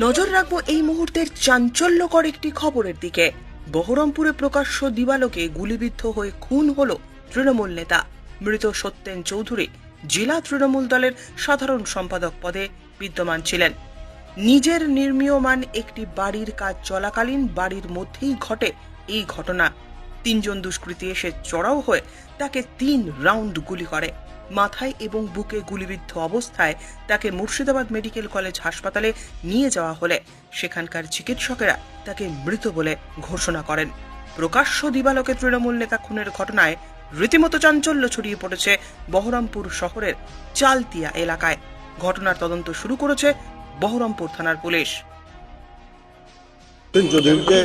নজর রাখবো এই মুহূর্তের চাঞ্চল্যকর একটি খবরের দিকে। বহরমপুরে প্রকাশ্য দিবালোকে গুলিবিদ্ধ হয়ে খুন হলো তৃণমূল নেতা। মৃত সত্যেন চৌধুরী জেলা তৃণমূল দলের সাধারণ সম্পাদক পদে বিদ্যমান ছিলেন। নিজের নির্মীয়মান একটি বাড়ির কাজ চলাকালীন বাড়ির মধ্যেই ঘটে এই ঘটনা। তিনজন দুষ্কৃতী এসে চড়াও হয়ে তাকে 3 রাউন্ড গুলি করে। মাথায় এবং বুকে গুলিবিদ্ধ অবস্থায় তাকে মুর্শিদাবাদ মেডিকেল কলেজ হাসপাতালে নিয়ে যাওয়া হলে সেখানকার চিকিৎসকেরা তাকে মৃত বলে ঘোষণা করেন। প্রকাশ্য দিবালোকে তৃণমূল নেতা খুনের ঘটনায় রীতিমতো চাঞ্চল্য ছড়িয়ে পড়েছে বহরমপুর শহরের চালতিয়া এলাকায়। ঘটনার তদন্ত শুরু করেছে বহরমপুর থানার পুলিশ। চৌধুরীকে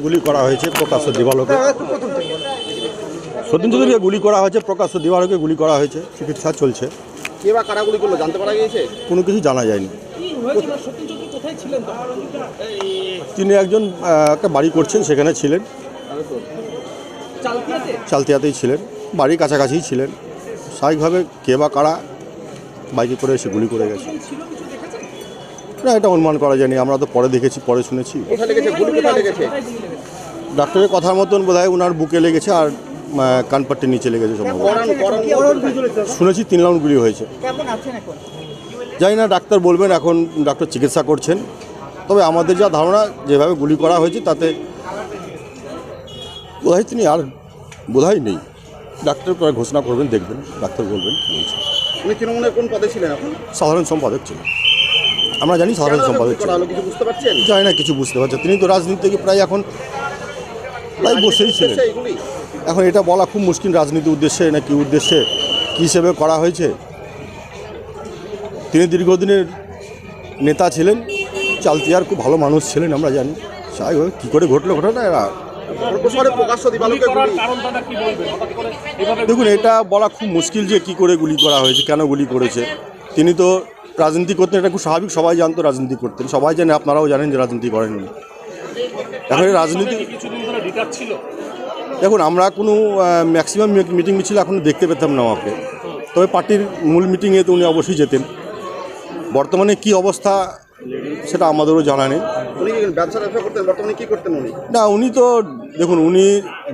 গুলি করা হয়েছে প্রকাশ্য দিবালোকে। সতীন চৌধুরীকে গুলি করা হয়েছে প্রকাশ্য দিবালোকে গুলি করা হয়েছে, চিকিৎসা চলছে। কে বা কারা গুলি করলো জানতে পারা গিয়েছে? কোনো কিছু জানা যায়নি। তিনি একজন একটা বাড়ি করছেন, সেখানে ছিলেন, চালতিয়াতেই ছিলেন, বাড়ির কাছাকাছিই ছিলেন। স্বাভাবিকভাবে কে বা কারা বাইকে করে এসে গুলি করে গেছে না, এটা অনুমান করা যায়নি। আমরা তো পরে দেখেছি, পরে শুনেছি। ডাক্তারের কথার মতন বোধহয় ওনার বুকে লেগেছে আর কানপাট্টির নিচে লেগেছে সম্ভবত। শুনেছি 3 রাউন্ড গুলি হয়েছে। জানি না, ডাক্তার বলবেন, এখন ডাক্তার চিকিৎসা করছেন। তবে আমাদের যা ধারণা, যেভাবে গুলি করা হয়েছে তাতে বোধহয় তিনি আর বোধহয় নেই। ডাক্তার পরে ঘোষণা করবেন, দেখবেন, ডাক্তার বলবেন কী বলছে। উনি তৃণমূলের কোন পদে ছিলেন এখন? সাধারণ সম্পাদক ছিলেন। আমরা জানি সাধারণ সম্পাদক ছিলেন। কিছু বুঝতে পারছেন? জানি না, কিছু বুঝতে পারছেন। তিনি তো রাজনীতি থেকে প্রায় বসেই ছিলেন। এখন এটা বলা খুব মুশকিল, রাজনীতি উদ্দেশ্যে না কি উদ্দেশ্যে, কী হিসেবে করা হয়েছে। তিনি দীর্ঘদিনের নেতা ছিলেন, চালতিয়ার খুব ভালো মানুষ ছিলেন, আমরা জানি। স্বাভাবিকভাবে কী করে ঘটলো ঘটনা এরা। দেখুন, এটা বলা খুব মুশকিল যে কী করে গুলি করা হয়েছে, কেন গুলি করেছে। তিনি তো রাজনীতি করতেন, এটা খুব স্বাভাবিক, সবাই জানতো রাজনীতি করতেন, সবাই জানে, আপনারাও জানেন যে রাজনীতি করেন উনি। এখন রাজনীতি দেখুন, আমরা কোনো ম্যাক্সিমাম মিটিং মিছিল এখনও দেখতে পেতাম না ওকে। তবে পার্টির মূল মিটিংয়ে তো উনি অবশ্যই যেতেন। বর্তমানে কি অবস্থা সেটা আমাদেরও জানা নেই। ব্যবসা করতেন, বর্তমানে কি করতেন উনি? না, উনি তো দেখুন, উনি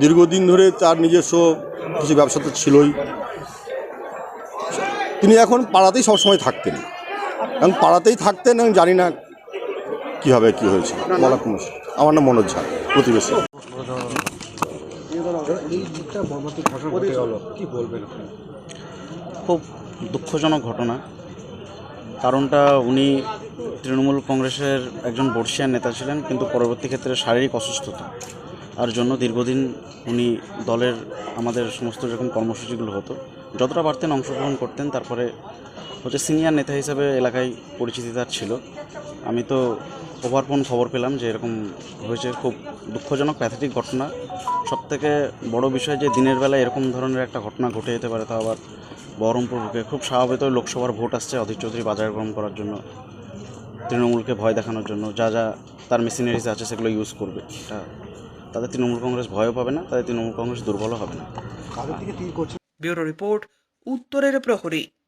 দীর্ঘদিন ধরে তার নিজস্ব কিছু ব্যবসা তো ছিলই। তিনি এখন পাড়াতেই সবসময় থাকতেন, এবং পাড়াতেই থাকতেন, এবং জানি না কীভাবে কী হয়েছে বলা খুব মুশকিল। আমার নাম মনোজ ঝা, প্রতিবেশী। খুব দুঃখজনক ঘটনা। কারণটা, উনি তৃণমূল কংগ্রেসের একজন বর্ষিয়ান নেতা ছিলেন, কিন্তু পরবর্তী ক্ষেত্রে শারীরিক অসুস্থতা আর জন্য দীর্ঘদিন উনি দলের আমাদের সমস্ত যেরকম কর্মসূচিগুলো হতো যতটা পারতেন অংশগ্রহণ করতেন। তারপরে সিনিয়র নেতা হিসাবে এলাকায় পরিচিতি তার ছিল। আমি তো ওভারফোন খবর পেলাম যে এরকম হয়েছে। খুব দুঃখজনক, প্যাথেটিক ঘটনা। সবথেকে বড় বিষয় যে দিনের বেলায় এরকম ধরনের একটা ঘটনা ঘটে যেতে পারে, তা আবার বহরমপুর বুকে। খুব স্বাভাবিক, লোকসভার ভোট আসছে, অধীর চৌধুরী বাজার গ্রহণ করার জন্য, তৃণমূলকে ভয় দেখানোর জন্য যা যা তার মেশিনারিজ আছে সেগুলো ইউজ করবে। এটা তাদের তৃণমূল কংগ্রেস ভয়ও পাবে না, তাদের তৃণমূল কংগ্রেস দুর্বলও হবে না। ব্যুরো রিপোর্ট, উত্তরের প্রহরী।